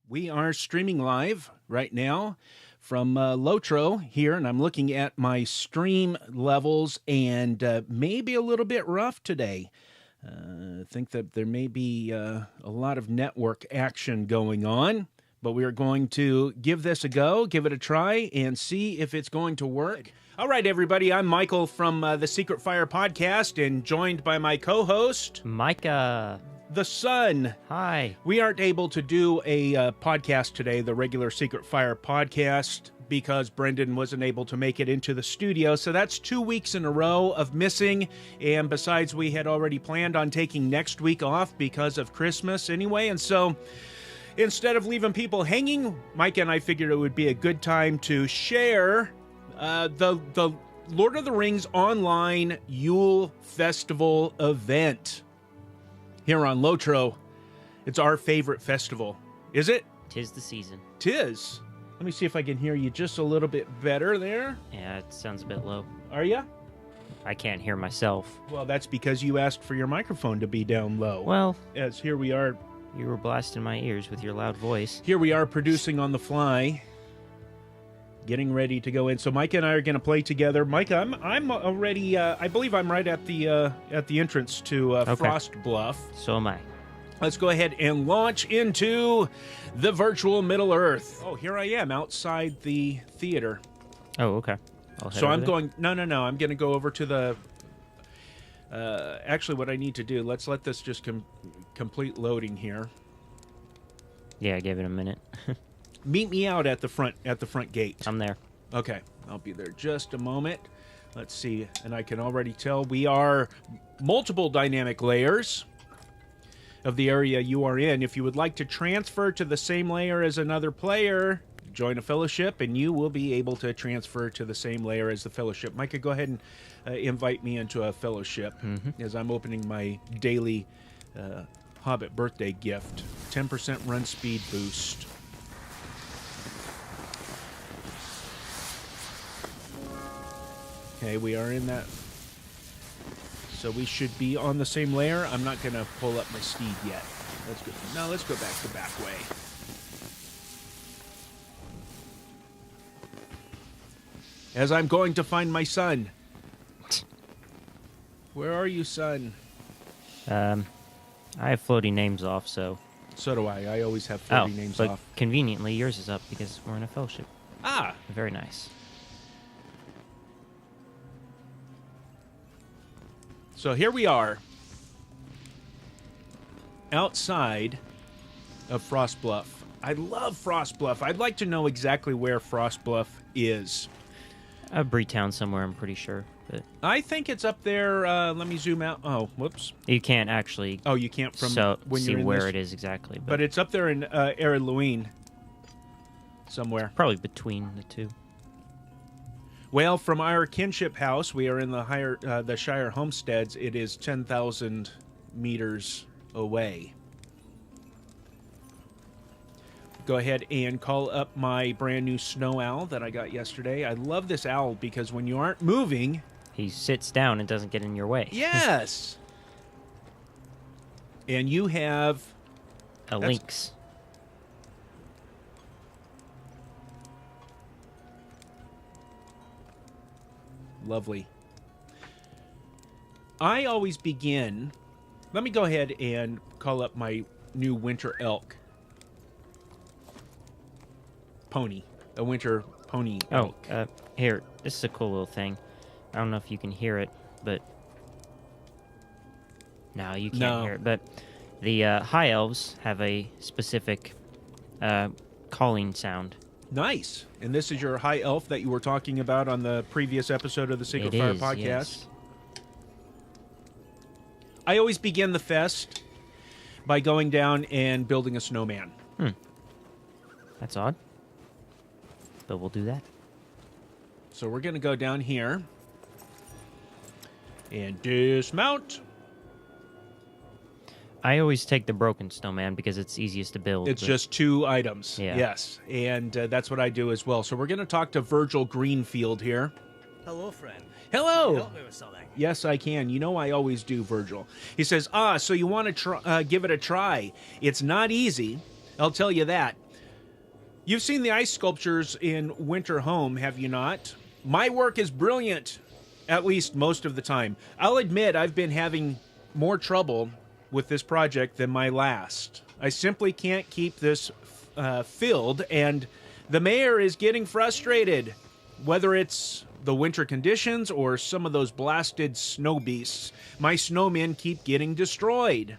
We are streaming live right now from LOTRO here, and I'm looking at my stream levels, and maybe a little bit rough today. I think that there may be a lot of network action going on, but we are going to give this a go, give it a try, and see if it's going to work. All right, everybody, I'm Michael from the Secret Fire podcast, and joined by my co-host, Micah. The Sun. Hi. We aren't able to do a podcast today, the regular Secret Fire podcast, because Brendan wasn't able to make it into the studio. So that's 2 weeks in a row of missing. And besides, we had already planned on taking next week off because of Christmas anyway. And so instead of leaving people hanging, Micah and I figured it would be a good time to share the Lord of the Rings Online Yule Festival event. Here on LOTRO, it's our favorite festival. Is it? 'Tis the season. 'Tis. Let me see if I can hear you just a little bit better there. Yeah, it sounds a bit low. Are you? I can't hear myself. Well, that's because you asked for your microphone to be down low. Well, as here we are. You were blasting my ears with your loud voice. Here we are producing on the fly, getting ready to go in. So Micah and I are going to play together. Micah, I'm already. I believe I'm right at the entrance to Okay. Frost Bluff. So am I. Let's go ahead and launch into the virtual Middle Earth. Oh, here I am outside the theater. Oh, okay. So I'm going. No. I'm going to go over to the. Actually, what I need to do. Let's let this just complete loading here. Yeah, I gave it a minute. Meet me out at the front gate. I'm there. Okay, I'll be there just a moment. Let's see, and I can already tell we are multiple dynamic layers of the area you are in. If you would like to transfer to the same layer as another player, join a fellowship, and you will be able to transfer to the same layer as the fellowship. Micah, go ahead and invite me into a fellowship as I'm opening my daily Hobbit birthday gift. 10% run speed boost. Okay, we are in that. So we should be on the same layer. I'm not going to pull up my steed yet. Let's go back the back way. As I'm going to find my son. Where are you, son? I have floating names off, so... So do I. I always have floating names but off. Conveniently, yours is up because we're in a fellowship. Ah! Very nice. So here we are, outside of Frost Bluff. I love Frost Bluff. I'd like to know exactly where Frost Bluff is. Breetown somewhere, I'm pretty sure. But I think it's up there. Let me zoom out. Oh, whoops. you can't actually Oh, you can't from when see you're in where this. it is exactly. But it's up there in Erluine somewhere. probably between the two. Well, from our Kinship House, we are in the Shire Homesteads. It is 10,000 meters away. Go ahead and call up my brand new snow owl that I got yesterday. I love this owl because when you aren't moving... He sits down and doesn't get in your way. Yes! And you have... A lynx. Lovely. I always begin... Let me go ahead and call up my new winter elk. Pony. A winter pony Oh, elk. here. This is a cool little thing. I don't know if you can hear it, but... No, you can't hear it. But the high elves have a specific calling sound. Nice. And this is your high elf that you were talking about on the previous episode of the Secret Fire podcast. Yes. I always begin the fest by going down and building a snowman. That's odd. But we'll do that. So we're going to go down here and dismount. I always take the broken snowman because it's easiest to build. It's just 2 items. Yeah. Yes. And that's what I do as well. So we're going to talk to Virgil Greenfield here. Hello, friend. Hello. Can you help me with something? Yes, I can. You know I always do, Virgil. He says, so you want to give it a try. It's not easy, I'll tell you that. You've seen the ice sculptures in Winter Home, have you not? My work is brilliant, at least most of the time. I'll admit I've been having more trouble with this project than my last. I simply can't keep this filled, and the mayor is getting frustrated, whether it's the winter conditions or some of those blasted snow beasts. My snowmen keep getting destroyed.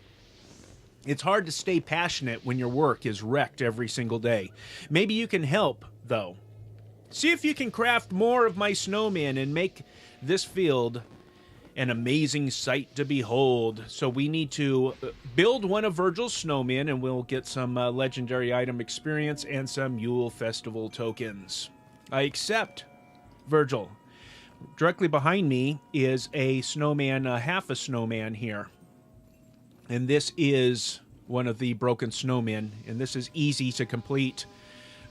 It's hard to stay passionate when your work is wrecked every single day. Maybe you can help, though. See if you can craft more of my snowmen and make this field an amazing sight to behold. So we need to build one of Virgil's snowmen, and we'll get some legendary item experience and some Yule Festival tokens. I accept, Virgil. Directly behind me is a snowman, half a snowman here. And this is one of the broken snowmen, and this is easy to complete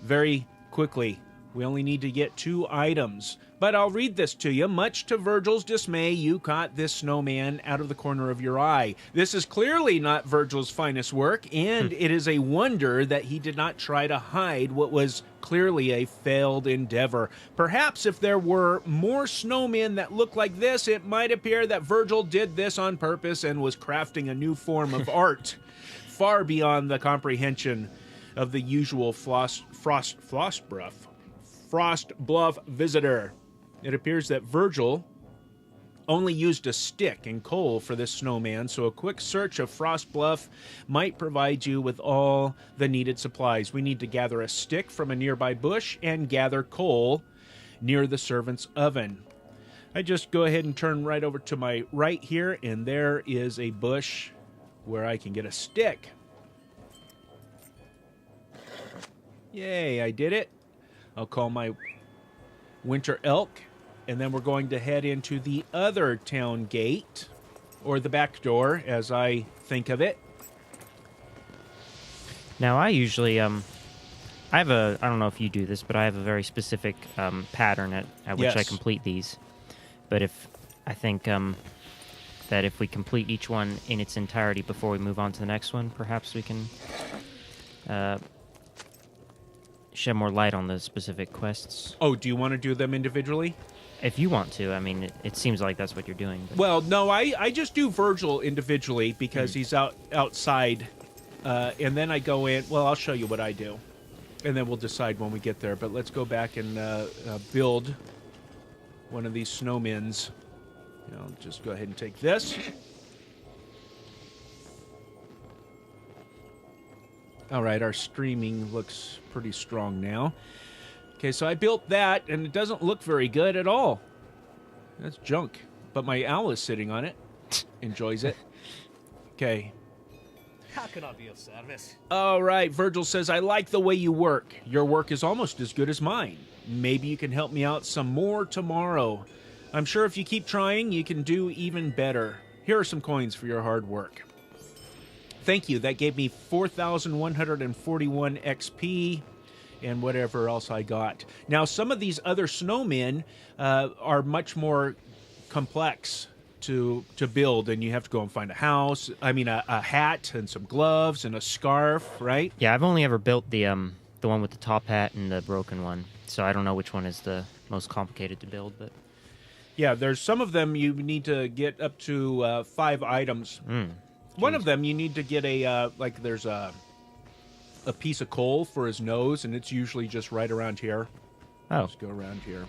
very quickly. We only need to get 2 items. But I'll read this to you. Much to Virgil's dismay, you caught this snowman out of the corner of your eye. This is clearly not Virgil's finest work, and it is a wonder that he did not try to hide what was clearly a failed endeavor. Perhaps if there were more snowmen that looked like this, it might appear that Virgil did this on purpose and was crafting a new form of art, far beyond the comprehension of the usual Frost Bluff visitor. It appears that Virgil only used a stick and coal for this snowman, so a quick search of Frost Bluff might provide you with all the needed supplies. We need to gather a stick from a nearby bush and gather coal near the servant's oven. I just go ahead and turn right over to my right here, and there is a bush where I can get a stick. Yay, I did it. I'll call my winter elk, and then we're going to head into the other town gate, or the back door, as I think of it. Now, I usually, I don't know if you do this, but I have a very specific pattern at which I complete these. But I think that if we complete each one in its entirety before we move on to the next one, perhaps we can shed more light on the specific quests. Oh, do you want to do them individually? If you want to. I mean, it seems like that's what you're doing. But... Well, no, I just do Virgil individually because he's outside, and then I go in. Well, I'll show you what I do, and then we'll decide when we get there. But let's go back and build one of these snowmen's. I'll just go ahead and take this. All right, our streaming looks pretty strong now. Okay, so I built that, and it doesn't look very good at all. That's junk. But my owl is sitting on it. Enjoys it. Okay. How can I be of service? All right, Virgil says, I like the way you work. Your work is almost as good as mine. Maybe you can help me out some more tomorrow. I'm sure if you keep trying, you can do even better. Here are some coins for your hard work. Thank you. That gave me 4,141 XP and whatever else I got. Now, some of these other snowmen are much more complex to build, and you have to go and find a hat and some gloves and a scarf, right? Yeah, I've only ever built the one with the top hat and the broken one, so I don't know which one is the most complicated to build, but... Yeah, there's some of them you need to get up to 5 items. One of them you need to get there's a piece of coal for his nose, and it's usually just right around here. Oh. Let's go around here.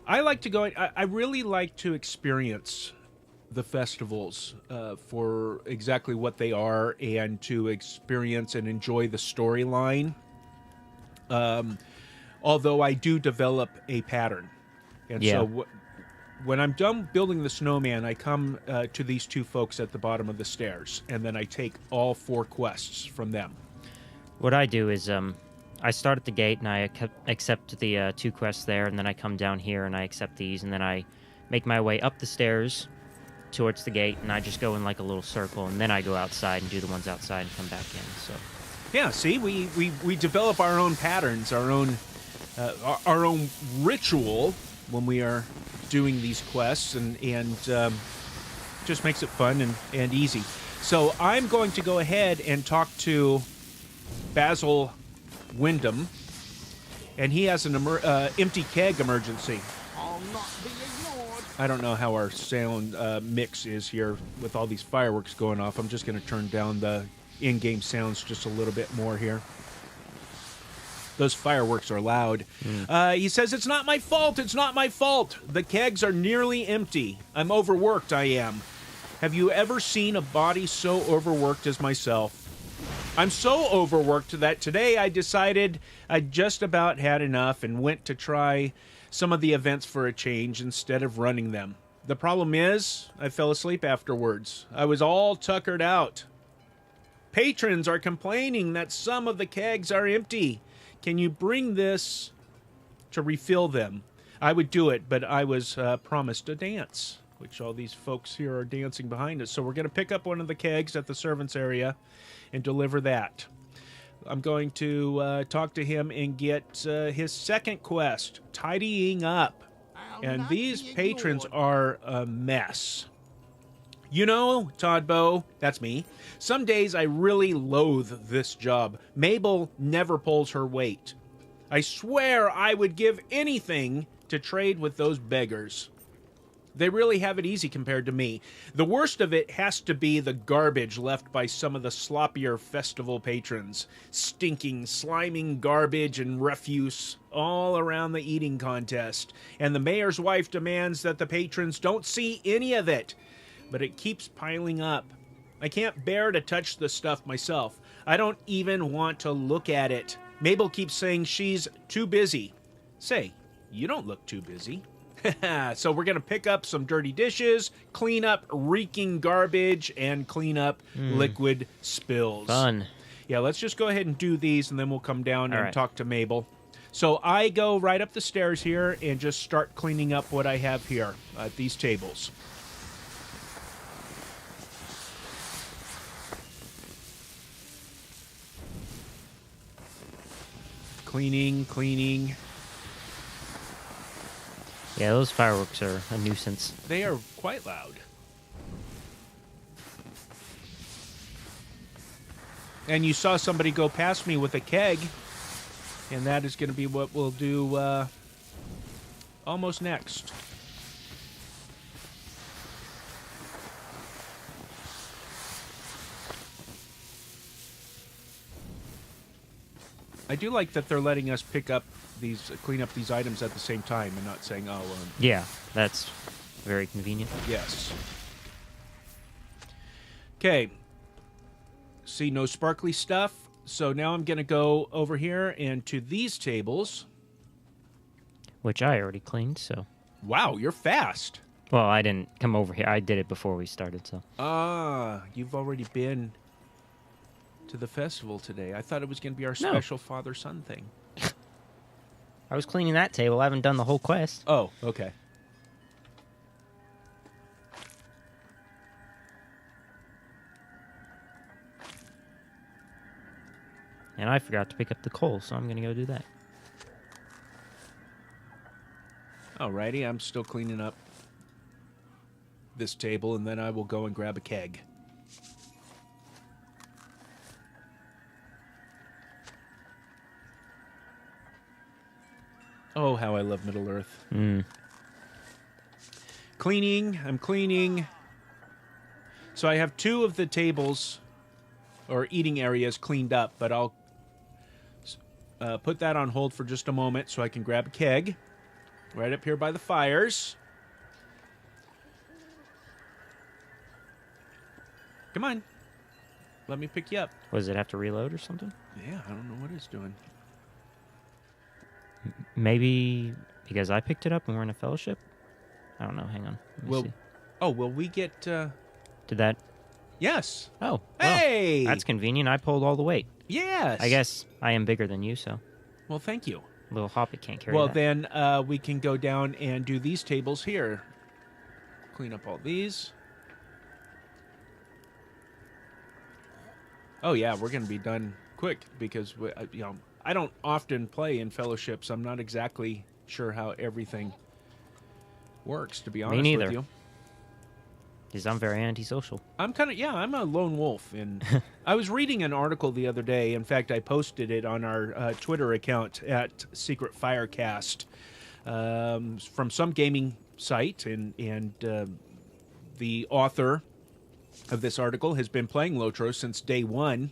I like to go, I really like to experience the festivals for exactly what they are, and to experience and enjoy the storyline. Although I do develop a pattern. And so when I'm done building the snowman, I come to these 2 folks at the bottom of the stairs, and then I take all 4 quests from them. What I do is I start at the gate, and I accept the 2 quests there, and then I come down here, and I accept these, and then I make my way up the stairs towards the gate, and I just go in like a little circle, and then I go outside and do the ones outside and come back in. So, yeah, see, we develop our own patterns, our own ritual when we are doing these quests, and just makes it fun and easy. So I'm going to go ahead and talk to Basil Wyndham, and he has an empty keg emergency. I'll not be ignored. I don't know how our sound mix is here with all these fireworks going off. I'm just going to turn down the in-game sounds just a little bit more here. Those fireworks are loud. He says, it's not my fault. It's not my fault. The kegs are nearly empty. I'm overworked, I am. Have you ever seen a body so overworked as myself? I'm so overworked that today I decided I just about had enough and went to try some of the events for a change instead of running them. The problem is, I fell asleep afterwards. I was all tuckered out. Patrons are complaining that some of the kegs are empty. Can you bring this to refill them? I would do it, but I was promised a dance, which all these folks here are dancing behind us. So we're going to pick up one of the kegs at the servants area and deliver that. I'm going to talk to him and get his second quest, tidying up. And these patrons are a mess. You know, Toddbo, that's me. Some days I really loathe this job. Mabel never pulls her weight. I swear I would give anything to trade with those beggars. They really have it easy compared to me. The worst of it has to be the garbage left by some of the sloppier festival patrons. Stinking, sliming garbage and refuse all around the eating contest. And the mayor's wife demands that the patrons don't see any of it. But it keeps piling up. I can't bear to touch the stuff myself. I don't even want to look at it. Mabel keeps saying she's too busy. Say, you don't look too busy. So we're going to pick up some dirty dishes, clean up reeking garbage, and clean up liquid spills. Fun. Yeah, let's just go ahead and do these, and then we'll come down and talk to Mabel. So I go right up the stairs here and just start cleaning up what I have here at these tables. Cleaning. Yeah, those fireworks are a nuisance. They are quite loud. And you saw somebody go past me with a keg, and that is going to be what we'll do almost next. I do like that they're letting us clean up these items at the same time and not saying, yeah, that's very convenient. Yes. Okay. See, no sparkly stuff. So now I'm going to go over here and to these tables. Which I already cleaned, so. Wow, you're fast. Well, I didn't come over here. I did it before we started, so. You've already been to the festival today. I thought it was going to be our special father-son thing. I was cleaning that table. I haven't done the whole quest. Oh, okay. And I forgot to pick up the coal, so I'm going to go do that. Alrighty, I'm still cleaning up this table, and then I will go and grab a keg. Oh, how I love Middle Earth. Cleaning. I'm cleaning. So I have 2 of the tables or eating areas cleaned up, but I'll put that on hold for just a moment so I can grab a keg right up here by the fires. Come on. Let me pick you up. Does it have to reload or something? Yeah, I don't know what it's doing. Maybe because I picked it up and we're in a fellowship? I don't know. Hang on. Let me see. Oh, will we get... Did that... Yes. Oh. Hey! Well, that's convenient. I pulled all the weight. Yes. I guess I am bigger than you, so... Well, thank you. Little hobbit can't carry Well, that. then we can go down and do these tables here. Clean up all these. Oh, yeah, we're going to be done quick because, I don't often play in fellowships. I'm not exactly sure how everything works, to be honest neither. with you. Because I'm very antisocial. I'm I'm a lone wolf. And I was reading an article the other day. In fact, I posted it on our Twitter account at Secret Firecast from some gaming site. And the author of this article has been playing LOTRO since day one.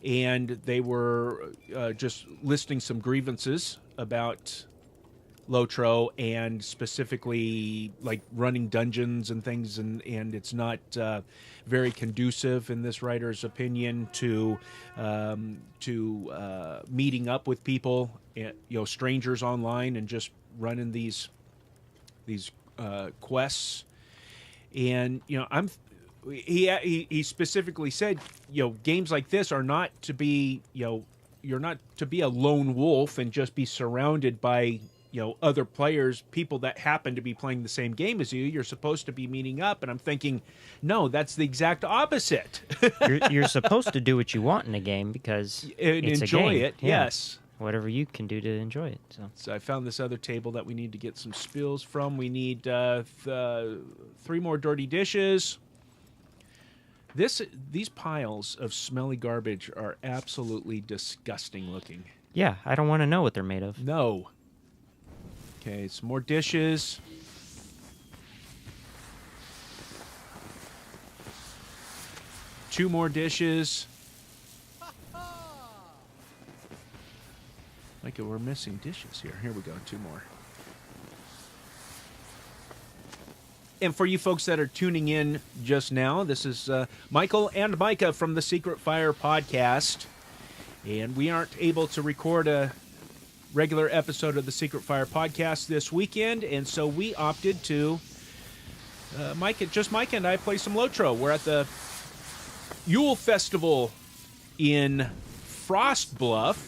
And they were just listing some grievances about LOTRO, and specifically like running dungeons and things, and it's not very conducive, in this writer's opinion, to meeting up with people, strangers online, and just running these quests. And he specifically said, games like this are not to be, you're not to be a lone wolf and just be surrounded by other players, people that happen to be playing the same game as you. You're supposed to be meeting up. And I'm thinking, no, that's the exact opposite. You're supposed to do what you want in a game because it's enjoy a game. it. Yeah. Yes. Whatever you can do to enjoy it. So I found this other table that we need to get some spills from. We need 3 more dirty dishes. These piles of smelly garbage are absolutely disgusting looking. Yeah, I don't want to know what they're made of. No. Okay, some more dishes. Two more dishes. Micah, we're missing dishes here. Here we go, 2 more. And for you folks that are tuning in just now, this is Michael and Micah from the Secret Fire podcast. And we aren't able to record a regular episode of the Secret Fire podcast this weekend, and so we opted to Micah and I play some LOTRO. We're at the Yule Festival in Frost Bluff,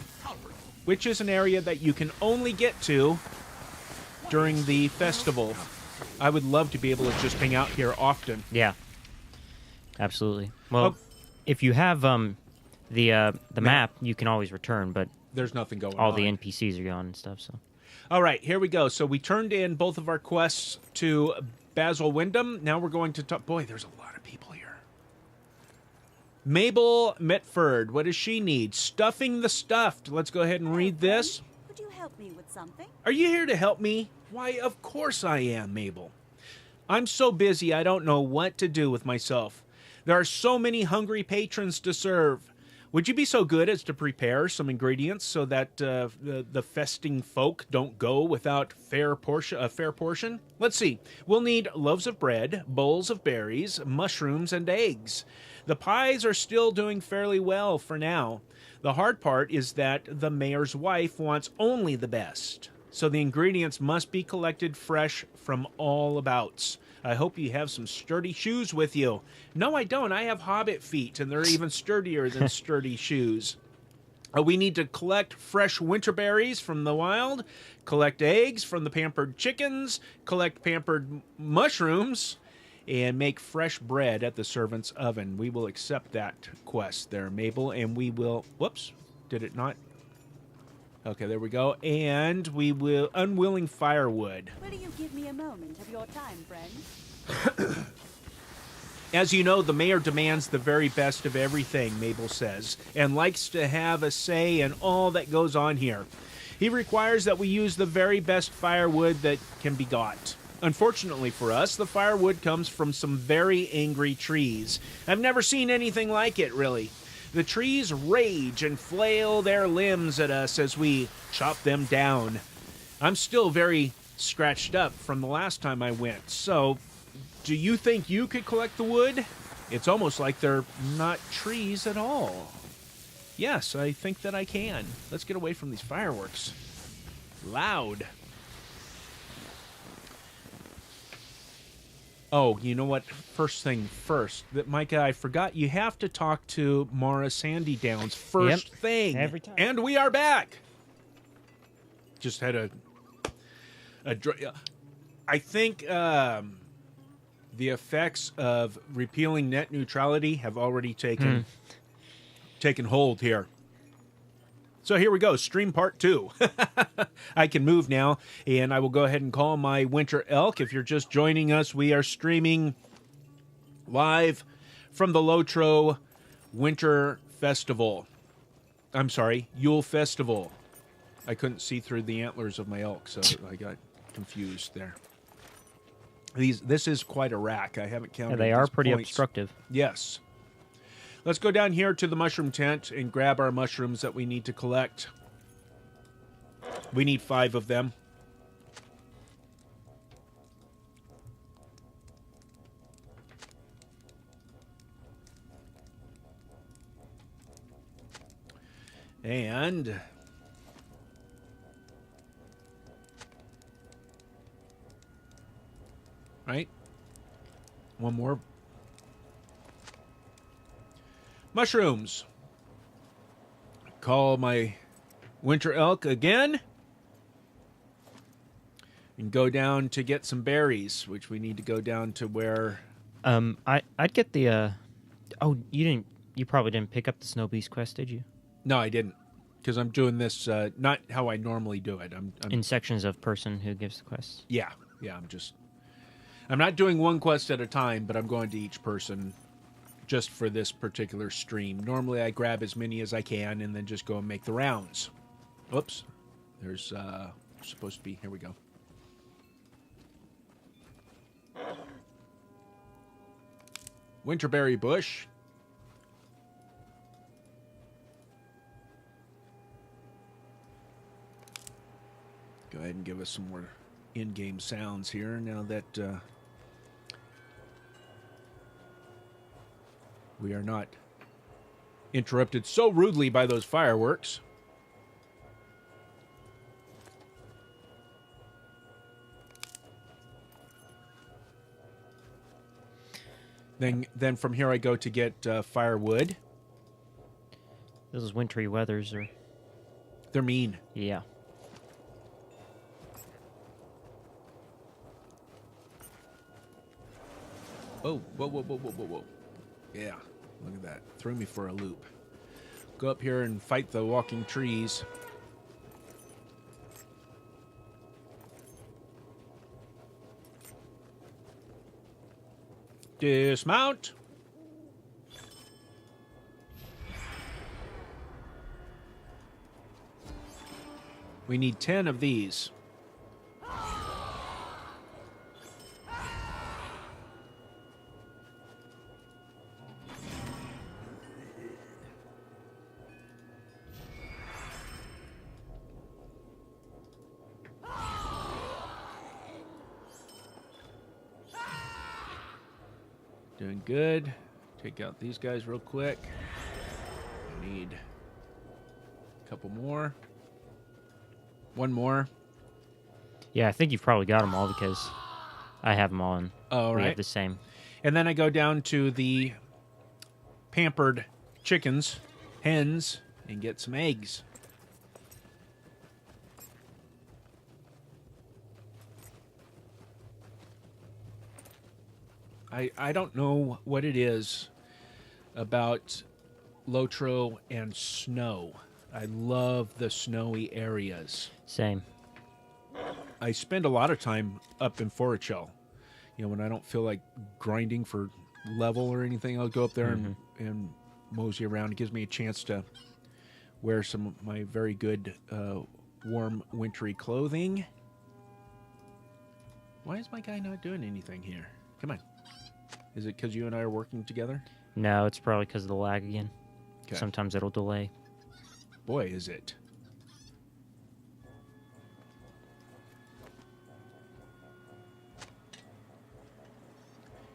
which is an area that you can only get to during the festival. I would love to be able to just hang out here often. Yeah, absolutely. Well, if you have the map, you can always return, but there's nothing going on. All the NPCs are gone and stuff. So, all right, here we go. So we turned in both of our quests to Basil Wyndham. Now we're going to talk. Boy, there's a lot of people here. Mabel Metford, what does she need? Stuffing the stuffed. Let's go ahead and read this. Would you help me with something? Are you here to help me? Why, of course I am, Mabel. I'm so busy I don't know what to do with myself. There are so many hungry patrons to serve. Would you be so good as to prepare some ingredients so that the festing folk don't go without a fair portion? Let's see. We'll need loaves of bread, bowls of berries, mushrooms, and eggs. The pies are still doing fairly well for now. The hard part is that the mayor's wife wants only the best. So the ingredients must be collected fresh from all abouts. I hope you have some sturdy shoes with you. No, I don't. I have hobbit feet, and they're even sturdier than sturdy shoes. We need to collect fresh winter berries from the wild, collect eggs from the pampered chickens, collect pampered mushrooms, and make fresh bread at the servant's oven. We will accept that quest there, Mabel, and we will... Whoops. Did it not? Okay, there we go. And we will... Unwilling firewood. Will you give me a moment of your time, friend? As you know, the mayor demands the very best of everything, Mabel says, and likes to have a say in all that goes on here. He requires that we use the very best firewood that can be got. Unfortunately for us, the firewood comes from some very angry trees. I've never seen anything like it, really. The trees rage and flail their limbs at us as we chop them down. I'm still very scratched up from the last time I went, so do you think you could collect the wood? It's almost like they're not trees at all. Yes, I think that I can. Let's get away from these fireworks. Loud. Oh, you know what? First thing first. Micah, I forgot you have to talk to Mara Sandy Downs first thing. Every time. And we are back. Just had I think the effects of repealing net neutrality have already taken hold here. So here we go, stream part 2. I can move now, and I will go ahead and call my winter elk. If you're just joining us, we are streaming live from the LOTRO Winter Festival. I'm sorry, Yule Festival. I couldn't see through the antlers of my elk, so I got confused there. This is quite a rack. I haven't counted. Yeah, they are these pretty points. obstructive. Yes. Let's go down here to the mushroom tent and grab our mushrooms that we need to collect. We need 5 of them. And right? One more. Mushrooms. Call my winter elk again. And go down to get some berries, which we need to go down to where... I'd get the, Oh, you probably didn't pick up the Snow Beast quest, did you? No, I didn't. Because I'm doing this, not how I normally do it. I'm in sections of person who gives the quests. Yeah, I'm not doing one quest at a time, but I'm going to each person just for this particular stream. Normally I grab as many as I can and then just go and make the rounds. Oops. There's supposed to be... Here we go. Winterberry bush. Go ahead and give us some more in-game sounds here now that we are not interrupted so rudely by those fireworks. Then from here I go to get firewood. Those wintry weathers are... They're mean. Yeah. Oh, whoa. Yeah, look at that. Threw me for a loop. Go up here and fight the walking trees. Dismount. We need 10 of these. Doing good. Take out these guys real quick. I need a couple more. One more. Yeah, I think you've probably got them all because I have them all and Oh, we right. have the same. And then I go down to the pampered chickens, hens, and get some eggs. I don't know what it is about LOTRO and snow. I love the snowy areas. Same. I spend a lot of time up in Forachel. You know, when I don't feel like grinding for level or anything, I'll go up there and mosey around. It gives me a chance to wear some of my very good warm wintry clothing. Why is my guy not doing anything here? Come on. Is it because you and I are working together? No, it's probably because of the lag again. Okay. Sometimes it'll delay. Boy, is it.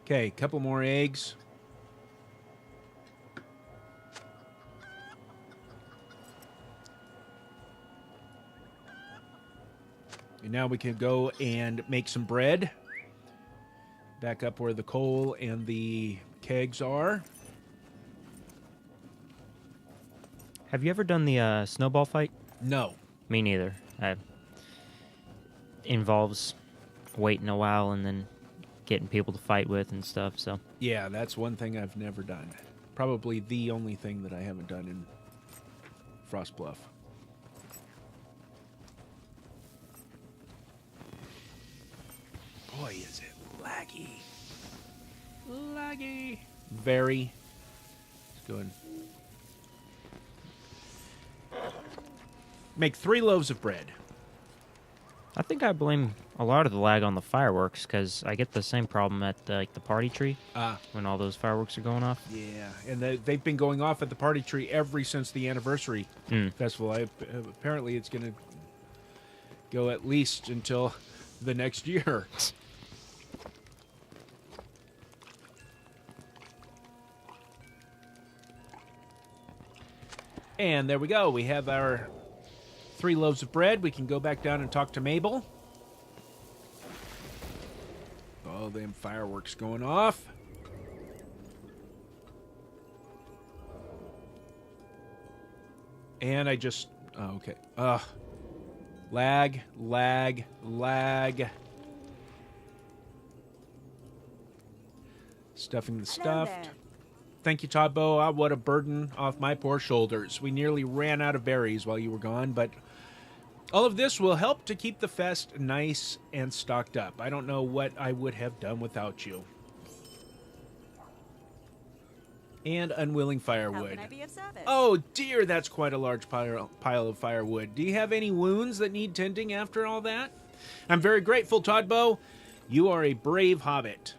Okay, couple more eggs. And now we can go and make some bread. Back up where the coal and the kegs are. Have you ever done the snowball fight? No. Me neither. It involves waiting a while and then getting people to fight with and stuff, so... Yeah, that's one thing I've never done. Probably the only thing that I haven't done in Frostbluff. Boy, is it laggy. Laggy. Very. Let's go and make 3 loaves of bread. I think I blame a lot of the lag on the fireworks because I get the same problem at the party tree when all those fireworks are going off. Yeah, and they've been going off at the party tree ever since the anniversary festival. Apparently, it's going to go at least until the next year. And there we go. We have our 3 loaves of bread. We can go back down and talk to Mabel. Oh, them fireworks going off. And I just... Oh, okay. Lag. Stuffing the stuffed. Thank you, Todbo. What a burden off my poor shoulders. We nearly ran out of berries while you were gone, but all of this will help to keep the fest nice and stocked up. I don't know what I would have done without you. And unwilling firewood. How can I be of service? Oh dear, that's quite a large pile of firewood. Do you have any wounds that need tending after all that? I'm very grateful, Todbo. You are a brave hobbit.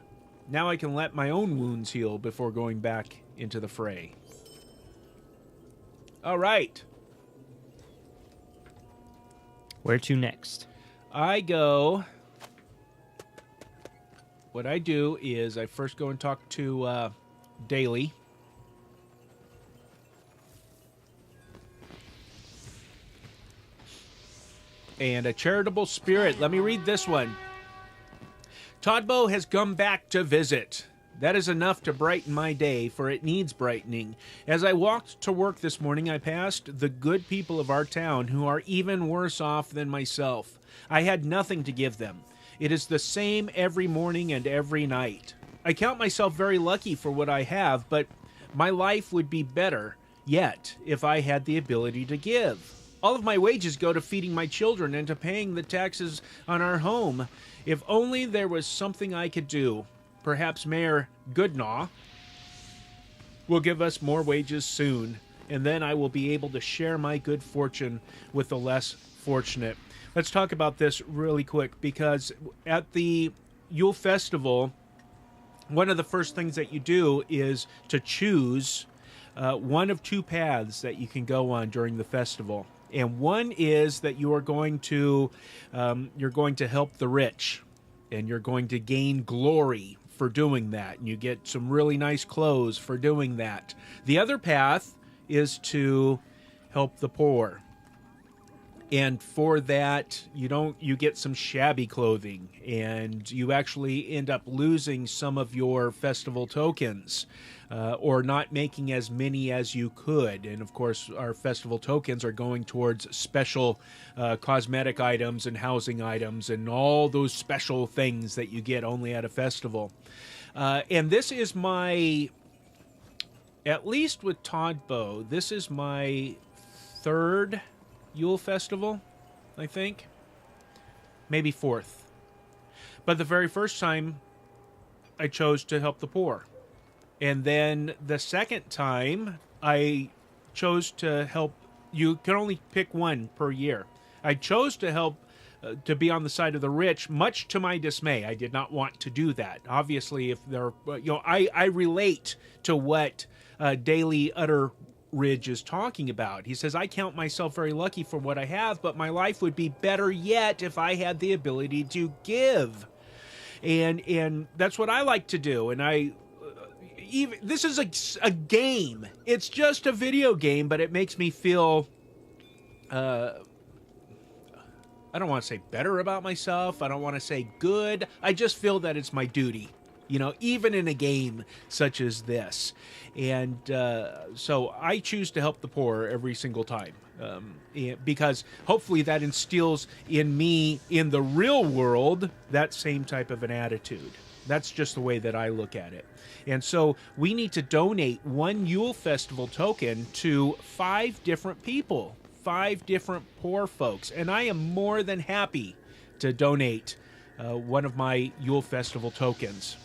Now I can let my own wounds heal before going back into the fray. All right. Where to next? I go... What I do is I first go and talk to Daly. And a charitable spirit. Let me read this one. Todbo has come back to visit. That is enough to brighten my day, for it needs brightening. As I walked to work this morning, I passed the good people of our town who are even worse off than myself. I had nothing to give them. It is the same every morning and every night. I count myself very lucky for what I have, but my life would be better yet if I had the ability to give. All of my wages go to feeding my children and to paying the taxes on our home. If only there was something I could do. Perhaps Mayor Goodnaw will give us more wages soon, and then I will be able to share my good fortune with the less fortunate. Let's talk about this really quick, because at the Yule Festival, one of the first things that you do is to choose one of 2 paths that you can go on during the festival. And one is that you are going to help the rich, and you're going to gain glory for doing that, and you get some really nice clothes for doing that. The other path is to help the poor, and for that you get some shabby clothing, and you actually end up losing some of your festival tokens. Or not making as many as you could. And of course, our festival tokens are going towards special cosmetic items and housing items and all those special things that you get only at a festival. And this is my, at least with Todbo, this is my 3rd Yule Festival, I think. Maybe 4th. But the very first time, I chose to help the poor. And then the second time, I chose to help. You can only pick one per year. I chose to help, to be on the side of the rich, much to my dismay. I did not want to do that. Obviously, if there, I relate to what Daily Utterridge is talking about. He says, I count myself very lucky for what I have, but my life would be better yet if I had the ability to give. And that's what I like to do. And this is a game. It's just a video game, but it makes me feel, I don't want to say better about myself. I don't want to say good. I just feel that it's my duty, even in a game such as this. And so I choose to help the poor every single time, because hopefully that instills in me, in the real world, that same type of an attitude. That's just the way that I look at it. And so we need to donate 1 Yule Festival token to 5 different people, 5 different poor folks. And I am more than happy to donate one of my Yule Festival tokens.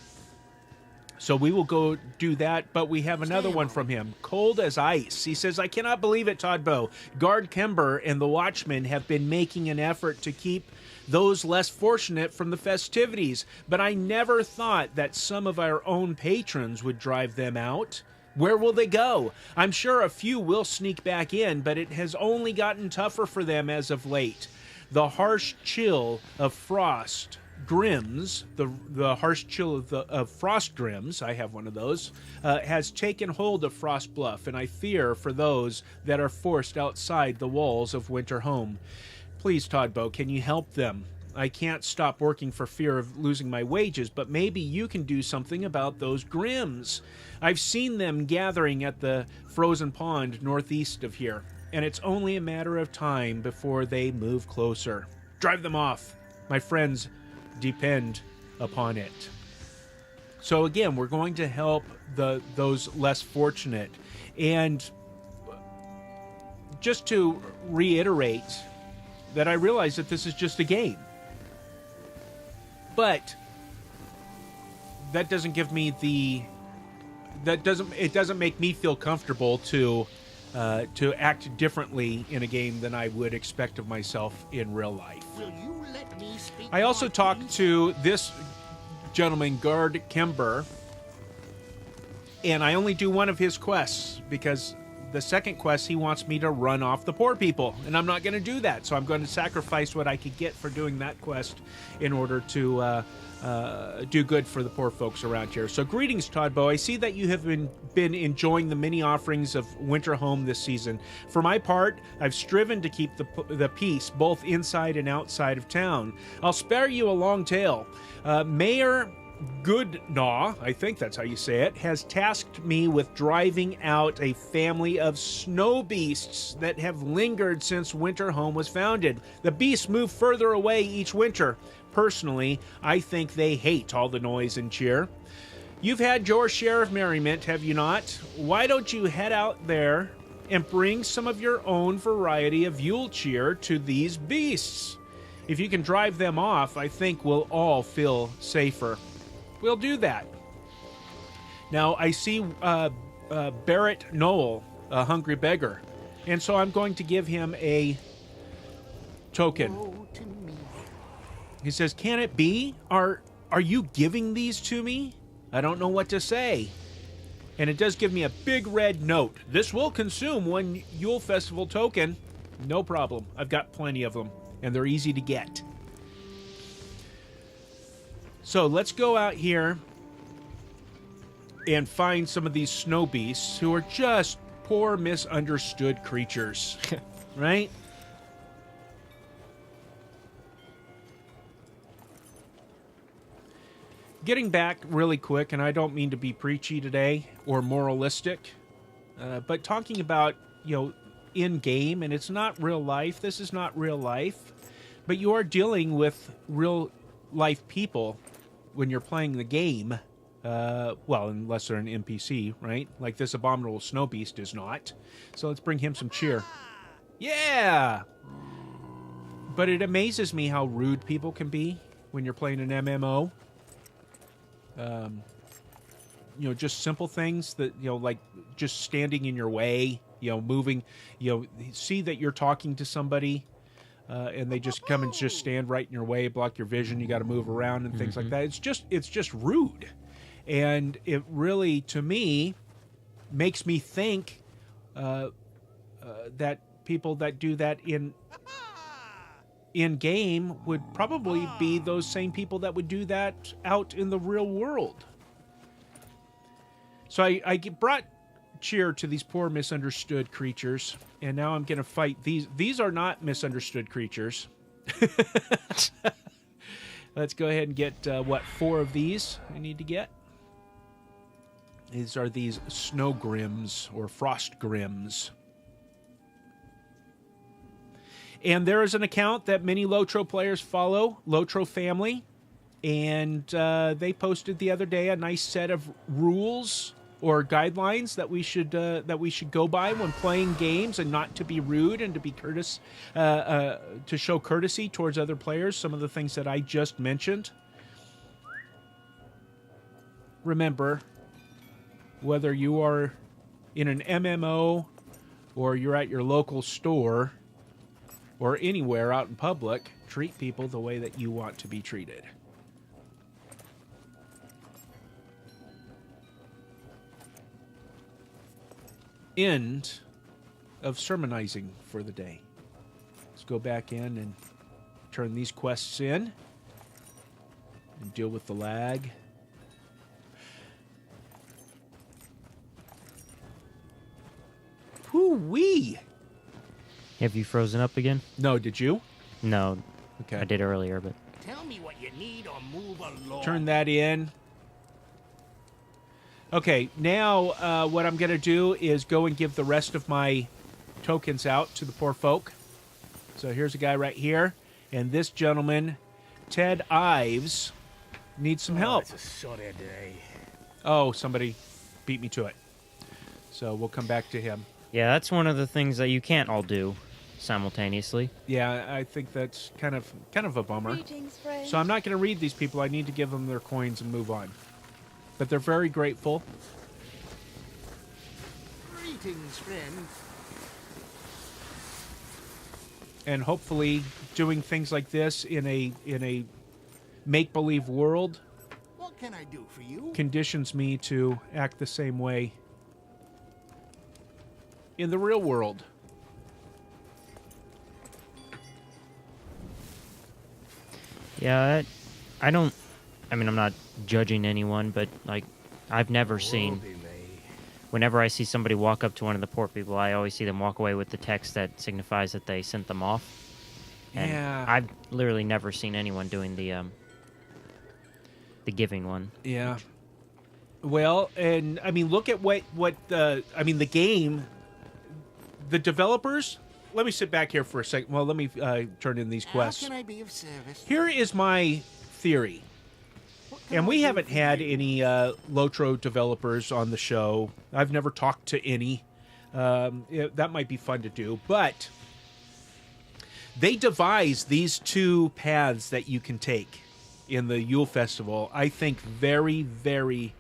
So we will go do that, but we have another one from him. Cold as ice. He says, I cannot believe it, Todbo. Guard Kimber and the Watchmen have been making an effort to keep those less fortunate from the festivities, but I never thought that some of our own patrons would drive them out. Where will they go? I'm sure a few will sneak back in, but it has only gotten tougher for them as of late. The harsh chill of frost Grims, the harsh chill of Frost Grims, I have one of those, has taken hold of Frost Bluff, and I fear for those that are forced outside the walls of Winter Home. Please, Todbo, can you help them? I can't stop working for fear of losing my wages, but maybe you can do something about those Grims. I've seen them gathering at the frozen pond northeast of here, and it's only a matter of time before they move closer. Drive them off. My friends depend upon it. So again, we're going to help those less fortunate. And just to reiterate that I realize that this is just a game. But that doesn't give me it doesn't make me feel comfortable to act differently in a game than I would expect of myself in real life. Will you let me speak? I also talked to this gentleman, Guard Kimber, and I only do one of his quests because the second quest he wants me to run off the poor people, and I'm not going to do that. So I'm going to sacrifice what I could get for doing that quest in order to do good for the poor folks around here. So greetings, Todbo. I see that you have been enjoying the many offerings of Winter Home this season. For my part, I've striven to keep the peace both inside and outside of town. I'll spare you a long tale. Mayor Goodnaw, I think that's how you say it, has tasked me with driving out a family of snow beasts that have lingered since Winter Home was founded. The beasts move further away each winter. Personally, I think they hate all the noise and cheer. You've had your share of merriment, have you not? Why don't you head out there and bring some of your own variety of Yule cheer to these beasts? If you can drive them off, I think we'll all feel safer. We'll do that. Now, I see Barrett Knoll, a hungry beggar, and so I'm going to give him a token. Woe to me. He says, can it be? Are you giving these to me? I don't know what to say. And it does give me a big red note. This will consume one Yule Festival token. No problem. I've got plenty of them, and they're easy to get. So let's go out here and find some of these snow beasts who are just poor, misunderstood creatures, right? Getting back really quick, and I don't mean to be preachy today or moralistic, but talking about, in-game, and it's not real life. This is not real life, but you are dealing with real life people when you're playing the game, unless they're an NPC, right? Like this abominable snow beast is not. So let's bring him some cheer. Yeah! But it amazes me how rude people can be when you're playing an MMO. Just simple things that, like just standing in your way, moving, see that you're talking to somebody, and they just come and just stand right in your way, block your vision. You got to move around and things like that. It's just rude. And it really, to me, makes me think that people that do that in game would probably be those same people that would do that out in the real world. So I brought cheer to these poor misunderstood creatures, and now I'm going to fight these. These are not misunderstood creatures. Let's go ahead and get, 4 of these I need to get. These are these snow grims or frost grims. And there is an account that many LOTRO players follow, LOTRO Family, and they posted the other day a nice set of rules or guidelines that we should go by when playing games, and not to be rude and to be courteous, to show courtesy towards other players. Some of the things that I just mentioned. remember, whether you are in an MMO or you're at your local store or anywhere out in public, treat people the way that you want to be treated. End of sermonizing for the day. Let's go back in and turn these quests in and deal with the lag. Whoo-wee! Have you frozen up again? No, did you? No. Okay. I did earlier, but... Tell me what you need or move along. Turn that in. Okay, now what I'm going to do is go and give the rest of my tokens out to the poor folk. So here's a guy right here. And this gentleman, Ted Ives, needs some help. It's a sort of day. Oh, somebody beat me to it. So we'll come back to him. Yeah, that's one of the things that you can't all do simultaneously. Yeah, I think that's kind of a bummer. Greetings, friend. So I'm not going to read these people. I need to give them their coins and move on. But they're very grateful. Greetings, friend. And hopefully doing things like this in a make-believe world What can I do for you? conditions me to act the same way in the real world. Yeah, I don't... I mean, I'm not judging anyone, but, like, I've never seen... Woe be me. Whenever I see somebody walk up to one of the poor people, I always see them walk away with the text that signifies that they sent them off. And Yeah. I've literally never seen anyone doing the giving one. Yeah. Well, and I mean, look at what the game, the developers. Let me sit back here for a second. Well, let me turn in these quests. How can I be of service? Here is my theory. What can And I we do haven't for had you? any LOTRO developers on the show. I've never talked to any. That might be fun to do. But they devise these two paths that you can take in the Yule Festival, I think, very, very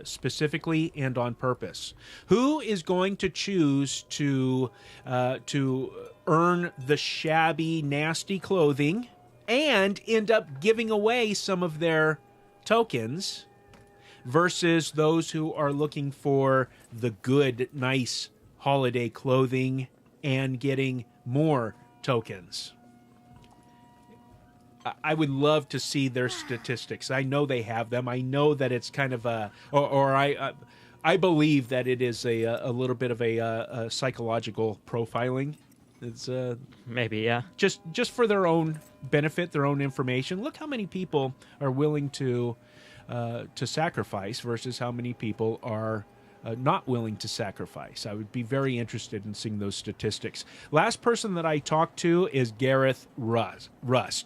specifically and on purpose. Who is going to choose to earn the shabby, nasty clothing and end up giving away some of their tokens versus those who are looking for the good, nice holiday clothing and getting more tokens? I would love to see their statistics. I know they have them. I know that it's kind of a, I believe that it is a little bit of a psychological profiling. It's Maybe, yeah. just for their own benefit, their own information. Look how many people are willing to sacrifice versus how many people are not willing to sacrifice. I would be very interested in seeing those statistics. Last person that I talked to is Gareth Rust.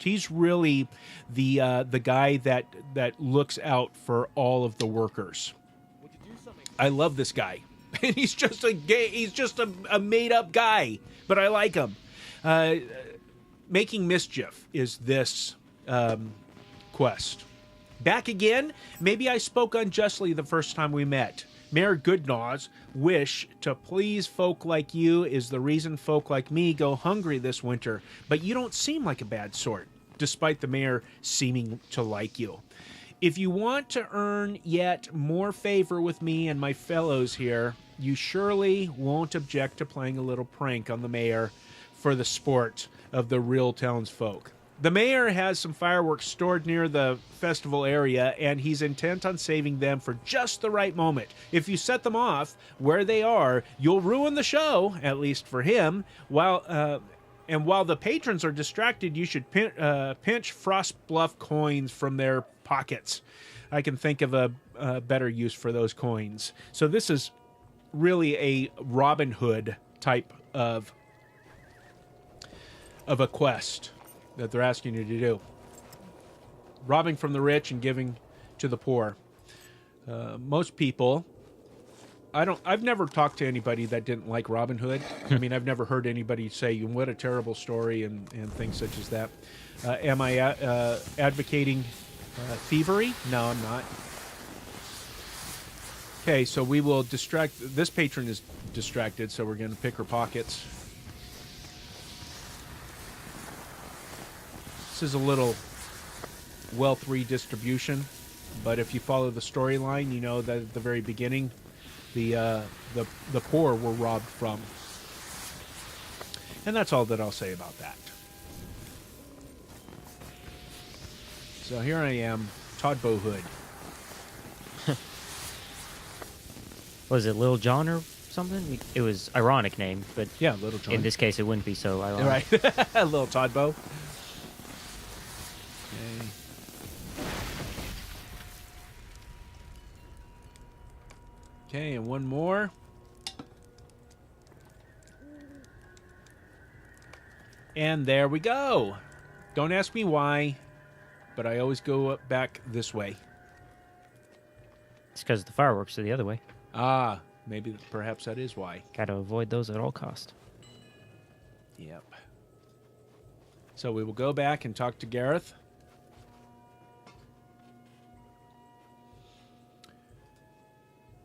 He's really the guy that looks out for all of the workers. I love this guy. He's just a made up guy, but I like him. Making mischief is this quest. Back again. Maybe I spoke unjustly the first time we met. Mayor Goodnaw's wish to please folk like you is the reason folk like me go hungry this winter. But you don't seem like a bad sort, despite the mayor seeming to like you. If you want to earn yet more favor with me and my fellows here, you surely won't object to playing a little prank on the mayor for the sport of the real townsfolk. The mayor has some fireworks stored near the festival area, and he's intent on saving them for just the right moment. If you set them off where they are, you'll ruin the show, at least for him. While the patrons are distracted, you should pinch Frost Bluff coins from their pockets. I can think of a better use for those coins. So this is really a Robin Hood type of a quest that they're asking you to do. Robbing from the rich and giving to the poor. Most people, I've never talked to anybody that didn't like Robin Hood. I mean, I've never heard anybody say, what a terrible story and things such as that. Am I advocating thievery? No, I'm not. Okay, so we will distract... This patron is distracted, so we're going to pick her pockets. This is a little wealth redistribution, but if you follow the storyline, you know that at the very beginning, the poor were robbed from. And that's all that I'll say about that. So here I am, Todd Bowhood. Was it Lil John or something? It was ironic name, but Yeah, Little John. in this case, it wouldn't be so ironic. Right. Little Todd Bow. Okay. Okay, and one more. And there we go. Don't ask me why, but I always go back this way. It's because the fireworks are the other way. Ah, maybe, perhaps that is why. Got to avoid those at all cost. Yep. So we will go back and talk to Gareth.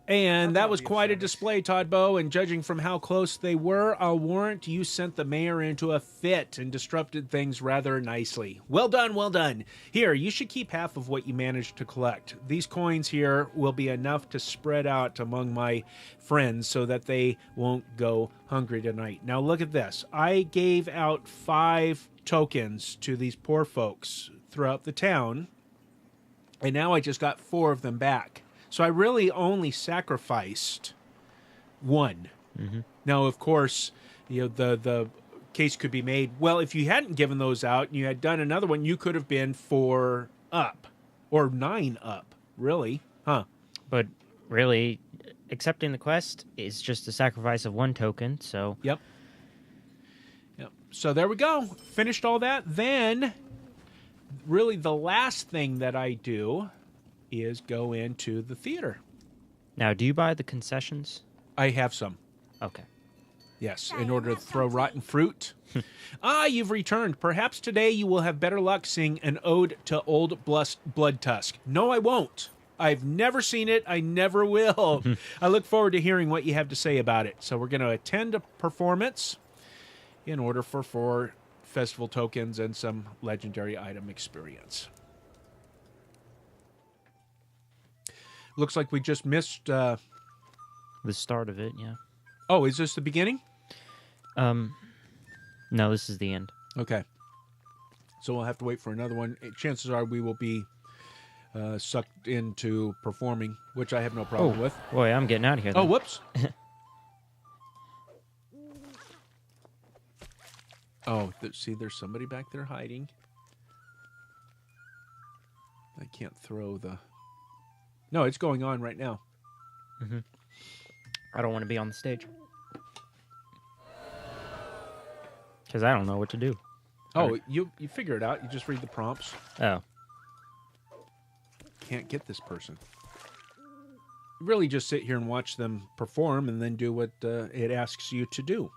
And that was quite a display, Todd Bow, and judging from how close they were, I'll warrant you sent the mayor into a fit and disrupted things rather nicely. Well done, well done. Here, you should keep half of what you managed to collect. These coins here will be enough to spread out among my friends so that they won't go hungry tonight. Now look at this. I gave out 5 tokens to these poor folks throughout the town, and now I just got 4 of them back. So I really only sacrificed 1. Mm-hmm. Now, of course, you know, the case could be made, well, if you hadn't given those out and you had done another one, you could have been 4 up or 9 up, really, huh? But really, accepting the quest is just a sacrifice of 1 token, so... Yep. So there we go. Finished all that. Then, really, the last thing that I do is go into the theater. Now, do you buy the concessions? I have some. Okay. Yes, in order to throw rotten fruit. You've returned. Perhaps today you will have better luck seeing an ode to Old Blood Tusk. No, I won't. I've never seen it. I never will. I look forward to hearing what you have to say about it. So we're going to attend a performance in order for 4 festival tokens and some legendary item experience. Looks like we just missed... The start of it, yeah. Oh, is this the beginning? No, this is the end. Okay. So we'll have to wait for another one. Chances are we will be sucked into performing, which I have no problem with. Boy, I'm getting out of here then. Oh, whoops. See, there's somebody back there hiding. I can't throw the... No, it's going on right now. Mm-hmm. I don't want to be on the stage. Because I don't know what to do. Oh, you figure it out. You just read the prompts. Oh. Can't get this person. You really just sit here and watch them perform and then do what it asks you to do.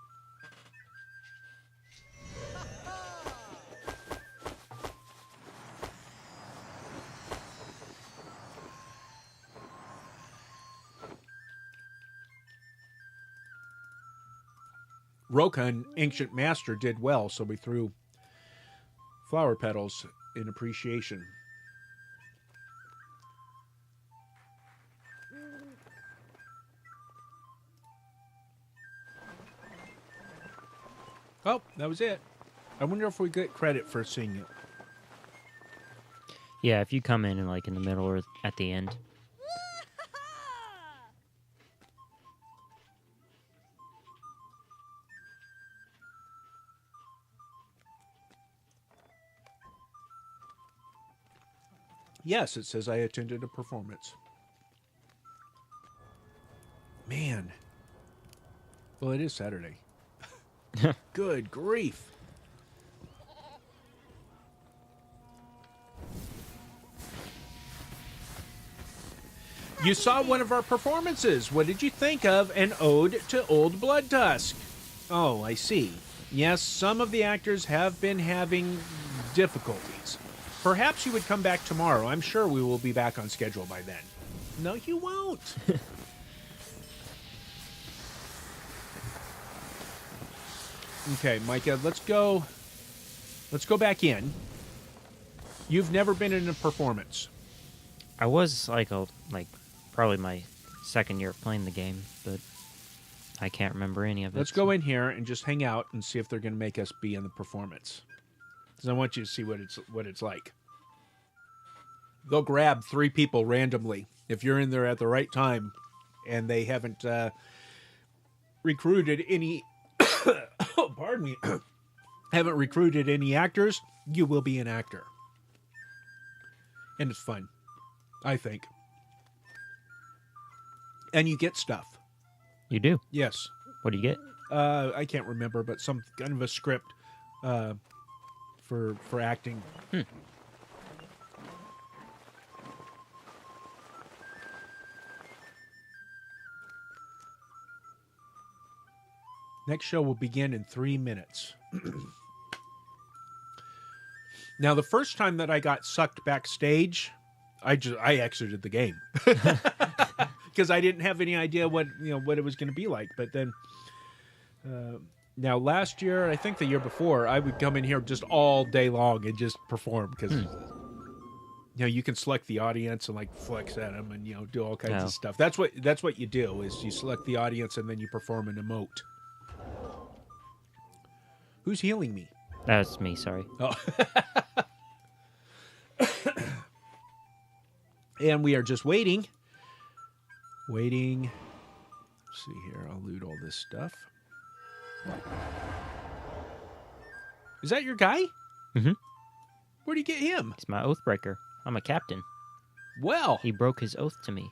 Roka, an ancient master, did well, so we threw flower petals in appreciation. Oh, that was it. I wonder if we get credit for seeing it. Yeah, if you come in like in the middle or at the end. Yes, it says I attended a performance. Man. Well, it is Saturday. Good grief. You saw one of our performances. What did you think of an ode to Old Blood Tusk? Oh, I see. Yes, some of the actors have been having difficulties. Perhaps you would come back tomorrow. I'm sure we will be back on schedule by then. No, you won't. Okay, Micah, let's go back in. You've never been in a performance. I was like probably my second year of playing the game, but I can't remember any of it. Let's go in here and just hang out and see if they're going to make us be in the performance. Because I want you to see what it's like. They'll grab 3 people randomly if you're in there at the right time, and they haven't recruited any. Oh, pardon me. Haven't recruited any actors. You will be an actor, and it's fun, I think. And you get stuff. You do? Yes. What do you get? I can't remember, but some kind of a script for acting. Next show will begin in 3 minutes. Now, the first time that I got sucked backstage, I exited the game because I didn't have any idea what it was going to be like. But then, now last year, I think the year before, I would come in here just all day long and just perform because you can select the audience and like flex at them and do all kinds of stuff. That's what you do is you select the audience and then you perform an emote. Who's healing me? That's me, sorry. Oh. And we are just waiting. Waiting. Let's see here. I'll loot all this stuff. Is that your guy? Mm-hmm. Where'd you get him? He's my oath breaker. I'm a captain. Well. He broke his oath to me.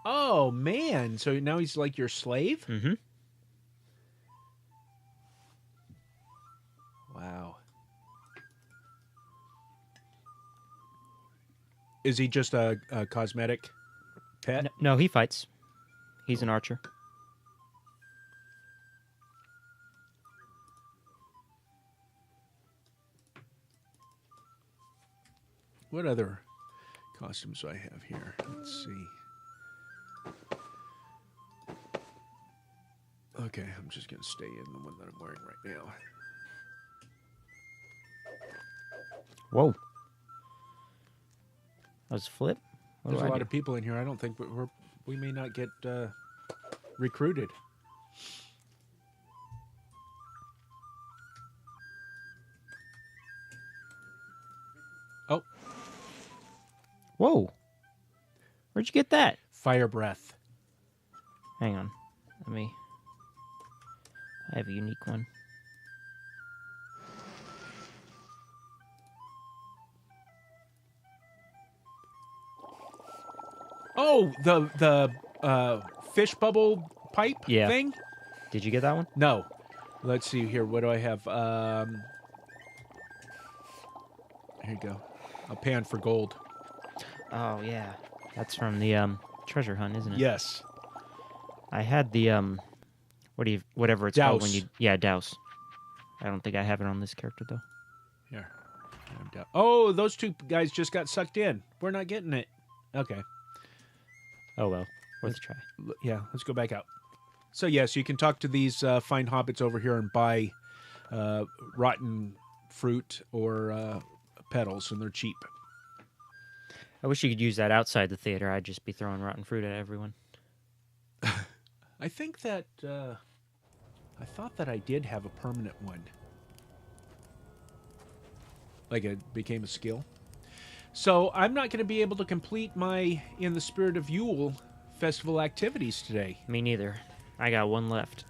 Oh, man. So now he's like your slave? Mm-hmm. Wow. Is he just a cosmetic pet? No, he fights. He's an archer. What other costumes do I have here? Let's see. Okay, I'm just going to stay in the one that I'm wearing right now. Whoa. That was a flip. There's a lot of people in here. I don't think we may not get recruited. Oh. Whoa. Where'd you get that? Fire breath. Hang on. I have a unique one. Oh, the fish bubble pipe thing? Did you get that one? No. Let's see here. What do I have? Here you go. A pan for gold. Oh, yeah. That's from the treasure hunt, isn't it? Yes. I had the whatever it's called when you douse. I don't think I have it on this character though. Here. Oh, those 2 guys just got sucked in. We're not getting it. Okay. Oh well, worth a try. Yeah, let's go back out. So yes, you can talk to these fine hobbits over here and buy rotten fruit or petals, and they're cheap. I wish you could use that outside the theater. I'd just be throwing rotten fruit at everyone. I think that I thought that I did have a permanent one. Like it became a skill. So I'm not going to be able to complete my In the Spirit of Yule festival activities today. Me neither. I got one left.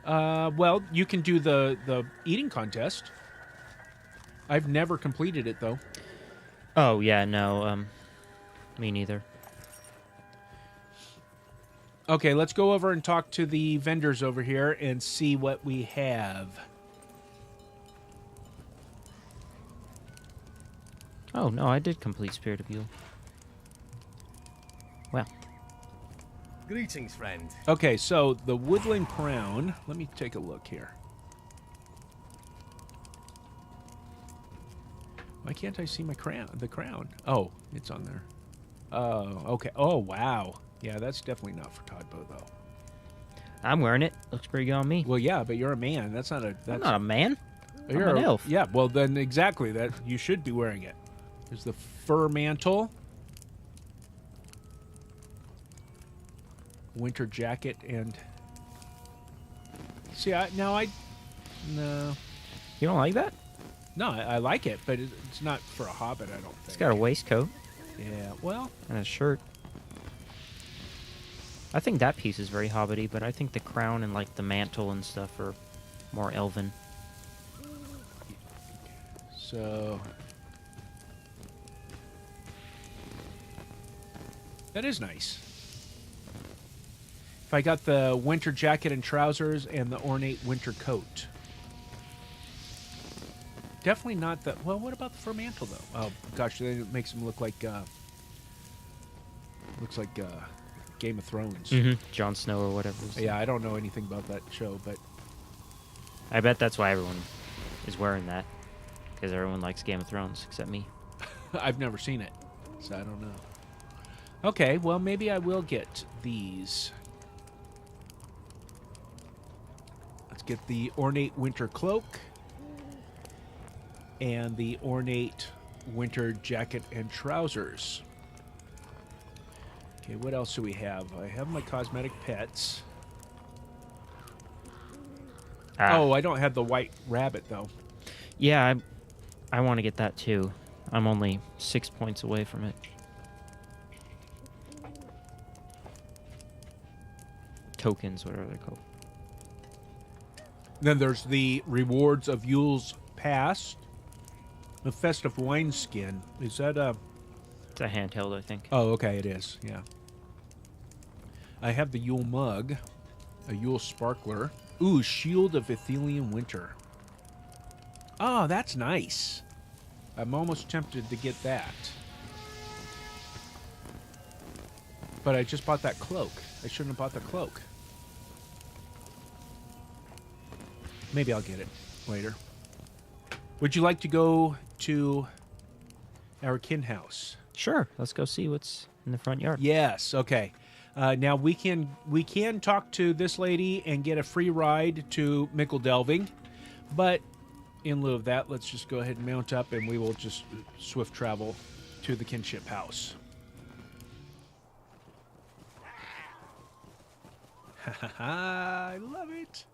Well, you can do the eating contest. I've never completed it though. Oh yeah, no. Me neither. Okay, let's go over and talk to the vendors over here and see what we have. Oh, no, I did complete Spirit of Yule. Well. Greetings, friend. Okay, so the Woodland Crown. Let me take a look here. Why can't I see my crown? The crown. Oh, it's on there. Oh, okay. Oh, wow. Yeah, that's definitely not for Todbo, though. I'm wearing it. Looks pretty good on me. Well, yeah, but you're a man. That's not a. I'm That's not a man. you're I'm an elf. Yeah, well then exactly that you should be wearing it. There's the fur mantle, winter jacket, and see, no. You don't like that? No, I like it, but it's not for a hobbit, I don't think. It's got a waistcoat Yeah, well, and a shirt. I think that piece is very hobbity, but I think the crown and like the mantle and stuff are more elven. so that is nice. If I got the winter jacket and trousers and the ornate winter coat. Definitely not the... Well, what about the fur mantle, though? Oh, gosh, it makes him look like... looks like Game of Thrones. Jon Snow or whatever. Yeah, I don't know anything about that show, but... I bet that's why everyone is wearing that. Because everyone likes Game of Thrones, except me. I've never seen it, so I don't know. Okay, well, maybe I will get these. Let's get the ornate winter cloak and the ornate winter jacket and trousers. Okay, what else do we have? I have my cosmetic pets. Oh, I don't have the white rabbit, though. Yeah, I want to get that too. I'm only 6 points away from it. Tokens, whatever they're called. Then there's the rewards of Yule's past. The festive wineskin. Is that a... It's a handheld, I think. Oh, okay, it is. Yeah. I have the Yule mug, a Yule sparkler. Ooh, shield of Ithilian winter. Oh, that's nice. I'm almost tempted to get that. But I just bought that cloak. I shouldn't have bought the cloak. Maybe I'll get it later. Would you like to go to our kin house? Sure, let's go see what's in the front yard. Yes. Okay. Now we can talk to this lady and get a free ride to Mickle Delving, but in lieu of that, let's just go ahead and mount up, and we will just swift travel to the Kinship House. I love it.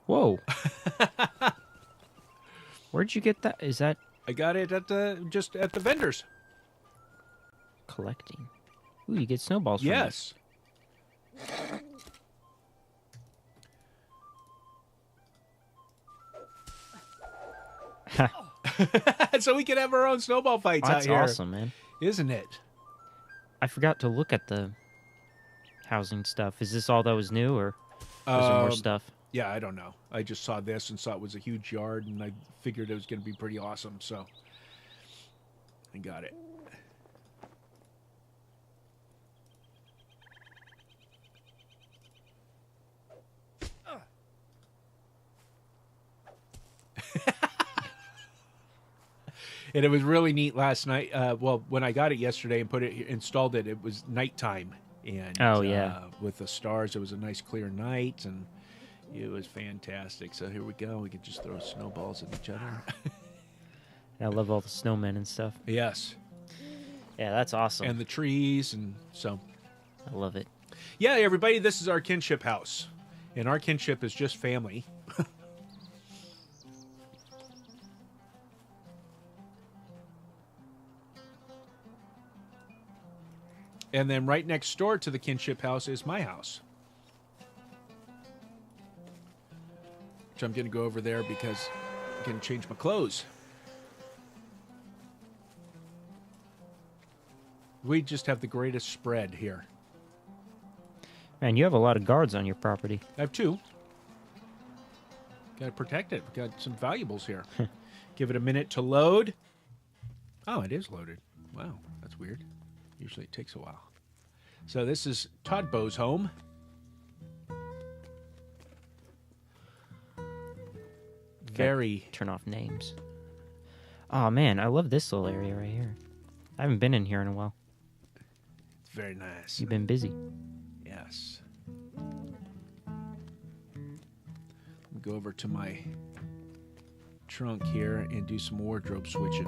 Whoa. Where'd you get that? Is that I got it at just at the vendors. collecting? Ooh, you get snowballs from it. Yes. So we can have our own snowball fights out That's here. awesome, man. Isn't it? I forgot to look at the housing stuff. Is this all that was new, or was there more stuff? Yeah, I don't know. I just saw this and saw it was a huge yard, and I figured it was going to be pretty awesome, so I got it. And it was really neat last night. Well, when I got it yesterday and installed it, it was nighttime. And Oh, yeah. with the stars, it was a nice clear night, and it was fantastic. So here we go. We could just throw snowballs at each other. I love all the snowmen and stuff. Yes. Yeah, that's awesome. And the trees, and so. I love it. Yeah, everybody, this is our kinship house. And our kinship is just family. And then right next door to the kinship house is my house. Which I'm going to go over there because I'm going to change my clothes. We just have the greatest spread here. Man, you have a lot of guards on your property. I have two. Got to protect it. Got some valuables here. Give it a minute to load. Oh, it is loaded. Wow, that's weird. Usually it takes a while. So this is Todd Bow's home. Very. Turn off names. Oh, man, I love this little area right here. I haven't been in here in a while. It's very nice. You've been busy. Yes. Go over to my trunk here and do some wardrobe switching.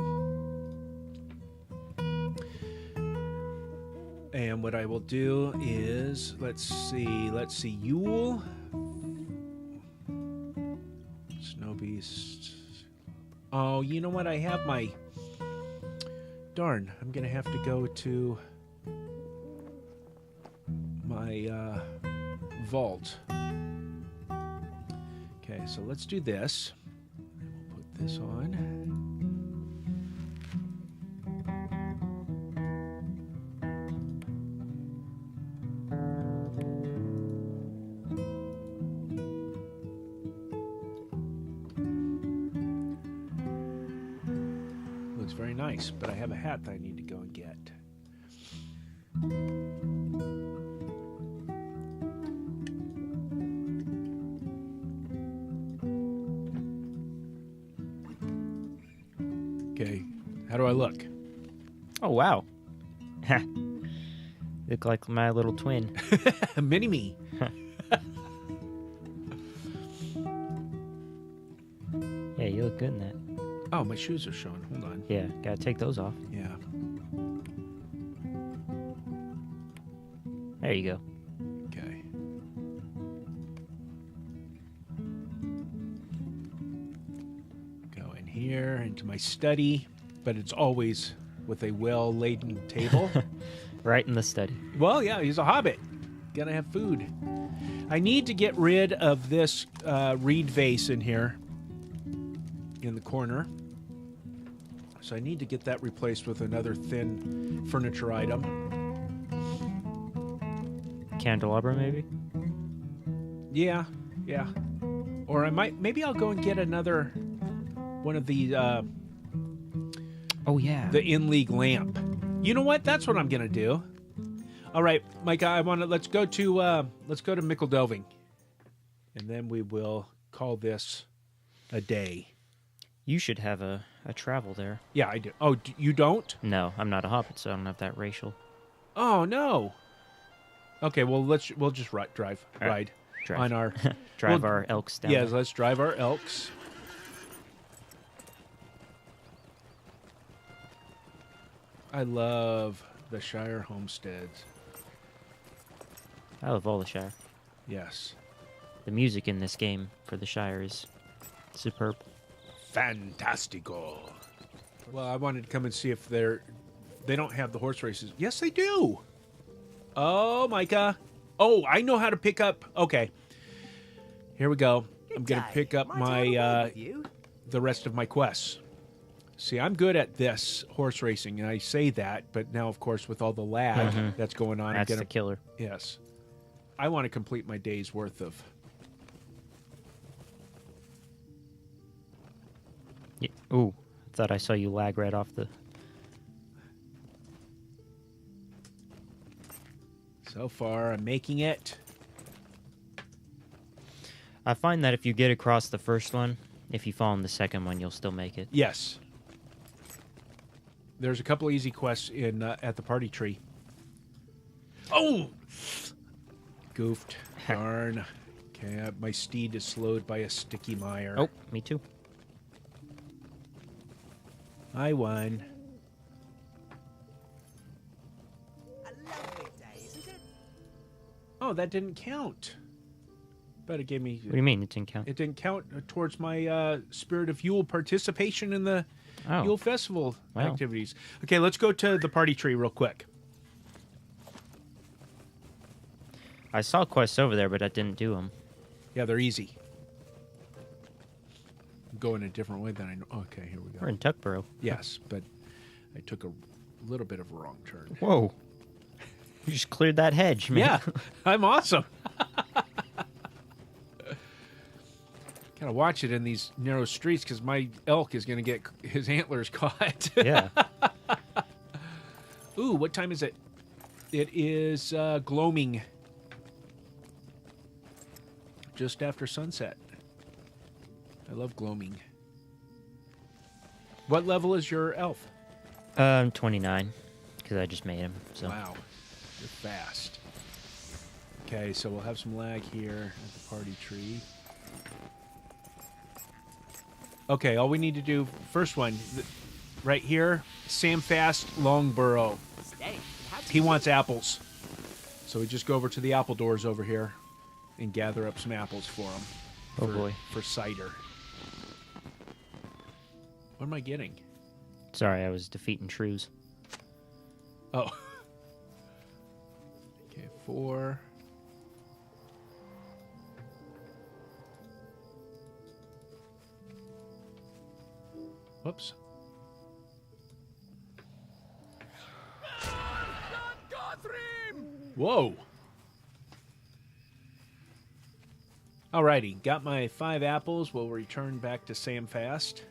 And what I will do is, let's see, Yule, Snow Beast. Oh, you know what? I have my, darn, I'm going to have to go to my vault. Okay, so let's do this. We'll put this on. Looks very nice, but I have a hat that I need to go and get. Okay, how do I look? Oh, wow. Look like my little twin. Mini-me. Yeah, you look good in that. Oh, my shoes are showing. Hold on. Yeah, gotta take those off. Yeah. There you go. Okay. Go in here into my study, but it's always with a well-laden table. Right in the study. Well, yeah, he's a hobbit. Gotta have food. I need to get rid of this reed vase in here in the corner. So I need to get that replaced with another thin furniture item. Candelabra, maybe? Yeah. Or maybe I'll go and get another one of the Oh, yeah. the in-league lamp. You know what? That's what I'm gonna do. All right, Micah, let's go to Mickeldoving, and then we will call this a day. You should have a travel there. Yeah, I do. Oh, you don't? No, I'm not a hobbit, so I don't have that racial. Oh no. Okay, well we'll just ride on our drive our elks down. Yes, let's drive our elks. I love the Shire homesteads. I love all the Shire. Yes. The music in this game for the Shire is superb. Fantastical. Well, I wanted to come and see if they don't have the horse races. Yes, they do. Oh, Micah. Oh, I know how to pick up. Okay. Here we go. I'm going to pick up my the rest of my quests. See, I'm good at this horse racing, and I say that, but now, of course, with all the lag that's going on, That's the killer. Yes. I want to complete my day's worth of. Yeah. Ooh, I thought I saw you lag right off the... So far, I'm making it. I find that if you get across the first one, if you fall in the second one, you'll still make it. Yes. There's a couple easy quests in at the party tree. Oh! Goofed. Darn. Okay, my steed is slowed by a sticky mire. Oh, me too. I won. A lovely day, isn't it? Oh, that didn't count. But it gave me... What do you mean it didn't count? It didn't count towards my Spirit of Yule participation in the Yule Festival activities. Okay, let's go to the party tree real quick. I saw quests over there, but I didn't do them. Yeah, they're easy. I'm going a different way than I know. Okay, here we go. We're in Tuckborough. Yes, but I took a little bit of a wrong turn. Whoa. You just cleared that hedge, man. Yeah, I'm awesome. Gotta watch it in these narrow streets because my elk is gonna get his antlers caught. Yeah. Ooh, what time is it? It is gloaming. Just after sunset. I love gloaming. What level is your elf? 29, because I just made him. So. Wow, you're fast. Okay, so we'll have some lag here at the party tree. Okay, all we need to do, first one, right here, Sam Fast Longburrow. Steady. He wants apples. So we just go over to the apple doors over here and gather up some apples for him. Oh, boy. For cider. What am I getting? Sorry, I was defeating shrews. Oh. Okay, 4. Whoops. Whoa. Alrighty, got my 5 apples. We'll return back to Sam Fast.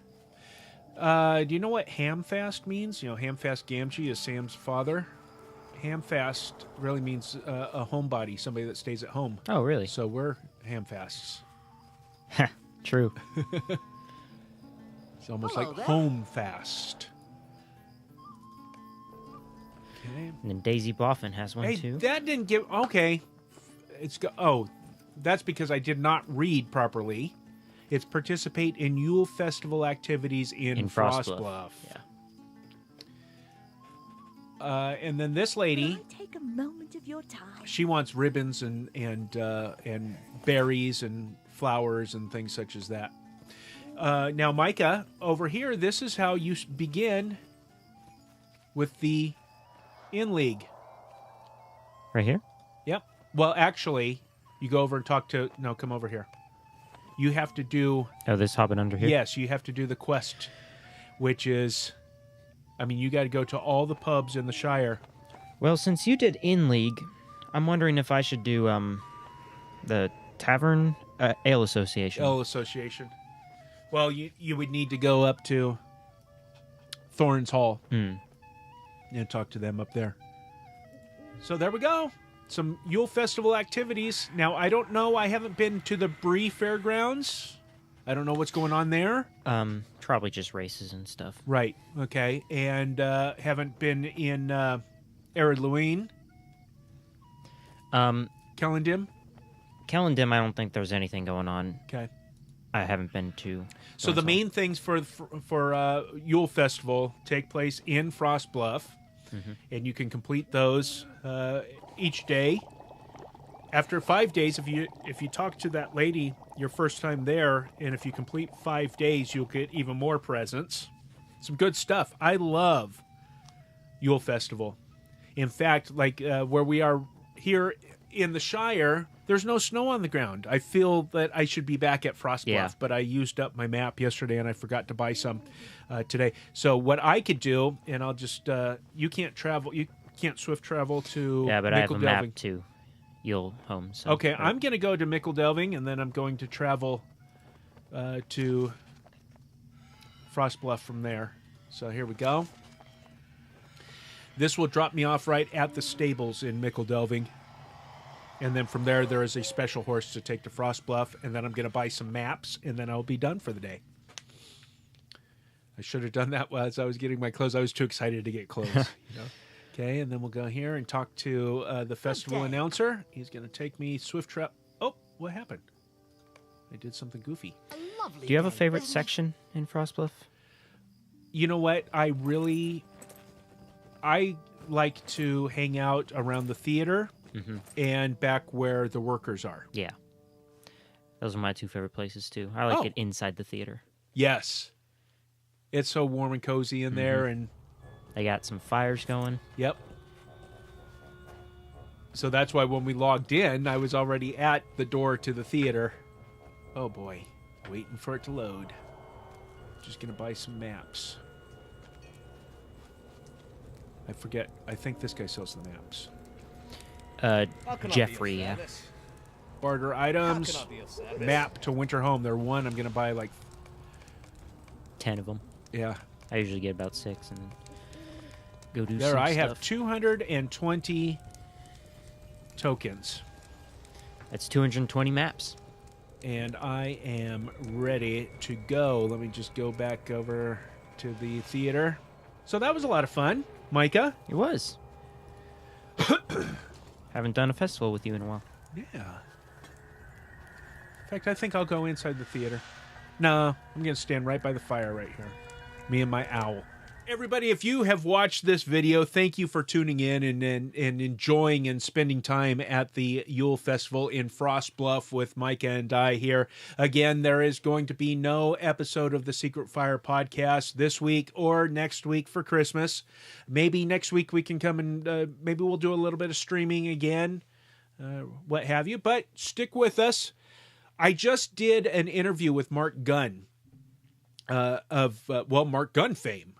Do you know what Hamfast means? You know, Hamfast Gamgee is Sam's father. Hamfast really means a homebody, somebody that stays at home. Oh, really? So we're Hamfasts. True. It's almost Hello like there. home fast. Okay. And then Daisy Boffin has one, Hey, too. that didn't give. Okay. Oh, that's because I did not read properly. It's participate in Yule Festival activities in Frostbluff. Yeah. And then this lady, Can I take a moment of your time? she wants ribbons and berries and flowers and things such as that. Now, Micah, over here, this is how you begin with the In League. Right here? Yep. Well, actually, you go over and talk to... No, come over here. You have to do... Oh, this hobbit under here? Yes, you have to do the quest, which is... I mean, you got to go to all the pubs in the Shire. Well, since you did In League, I'm wondering if I should do the Tavern Ale Association. Ale Association. Well, you would need to go up to Thorns Hall and talk to them up there. So there we go. Some Yule Festival activities. Now, I don't know. I haven't been to the Bree Fairgrounds. I don't know what's going on there. Probably just races and stuff. Right. Okay. And haven't been in Eredluine. Kellendim. Kellendim, I don't think there's anything going on. Okay. I haven't been to. So the main things for Yule Festival take place in Frostbluff, and you can complete those each day. After 5 days, if you talk to that lady your first time there, and if you complete 5 days, you'll get even more presents. Some good stuff. I love Yule Festival. In fact, like where we are here in the Shire, there's no snow on the ground. I feel that I should be back at Frostbluff, but I used up my map yesterday and I forgot to buy some today. So what I could do, and I'll just you can't swift travel to Yeah, but I have a Mickle map Delving. to Yule Home. So Okay, I'm going to go to Mickle Delving, and then I'm going to travel to Frostbluff from there. So here we go. This will drop me off right at the stables in Mickle Delving. And then from there is a special horse to take to Frostbluff, and then I'm going to buy some maps, and then I'll be done for the day. I should have done that as I was getting my clothes. I was too excited to get clothes. You know? Okay, and then we'll go here and talk to the festival announcer. He's going to take me swift trap. Oh, what happened? I did something goofy. A lovely Do you have a day, favorite isn't it? section in Frostbluff? You know what? I like to hang out around the theater and back where the workers are. Yeah. Those are my two favorite places, too. I like Oh. it inside the theater. Yes. It's so warm and cozy in there, and They got some fires going. yep. So that's why when we logged in, I was already at the door to the theater. Oh boy, waiting for it to load. Just gonna buy some maps. I forget. I think this guy sells the maps. How can I Jeffrey, be of yeah. service? Barter How items. can I be of service? Map to Winter Home. They're one. I'm gonna buy like 10 of them. yeah. I usually get about 6 and then go do There some I have stuff. 220 tokens. That's 220 maps. And I am ready to go. Let me just go back over to the theater. So that was a lot of fun, Micah. It was. Haven't done a festival with you in a while. Yeah. In fact, I think I'll go inside the theater. No, I'm going to stand right by the fire right here. Me and my owl. Everybody, if you have watched this video, thank you for tuning in and enjoying and spending time at the Yule Festival in Frost Bluff with Micah and I here. Again, there is going to be no episode of the Secret Fire podcast this week or next week for Christmas. Maybe next week we can come and maybe we'll do a little bit of streaming again, what have you. But stick with us. I just did an interview with Mark Gunn. Mark Gunn fame.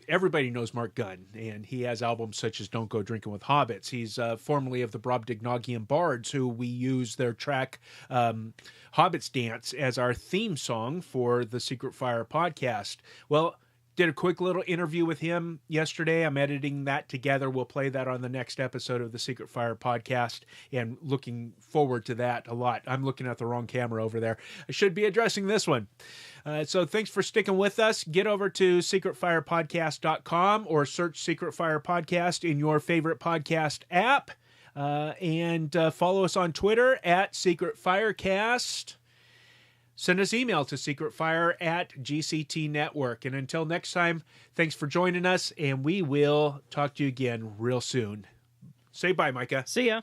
Everybody knows Mark Gunn, and he has albums such as Don't Go Drinking with Hobbits. He's formerly of the Brobdingnagian Bards, who we use their track Hobbits Dance as our theme song for the Secret Fire podcast. Well, did a quick little interview with him yesterday. I'm editing that together. We'll play that on the next episode of the Secret Fire podcast, and looking forward to that a lot. I'm looking at the wrong camera over there. I should be addressing this one. So thanks for sticking with us. Get over to secretfirepodcast.com or search Secret Fire Podcast in your favorite podcast app, and follow us on Twitter at Secret Firecast. Send us email to secretfire@GCT Network. And until next time, thanks for joining us, and we will talk to you again real soon. Say bye, Micah. See ya.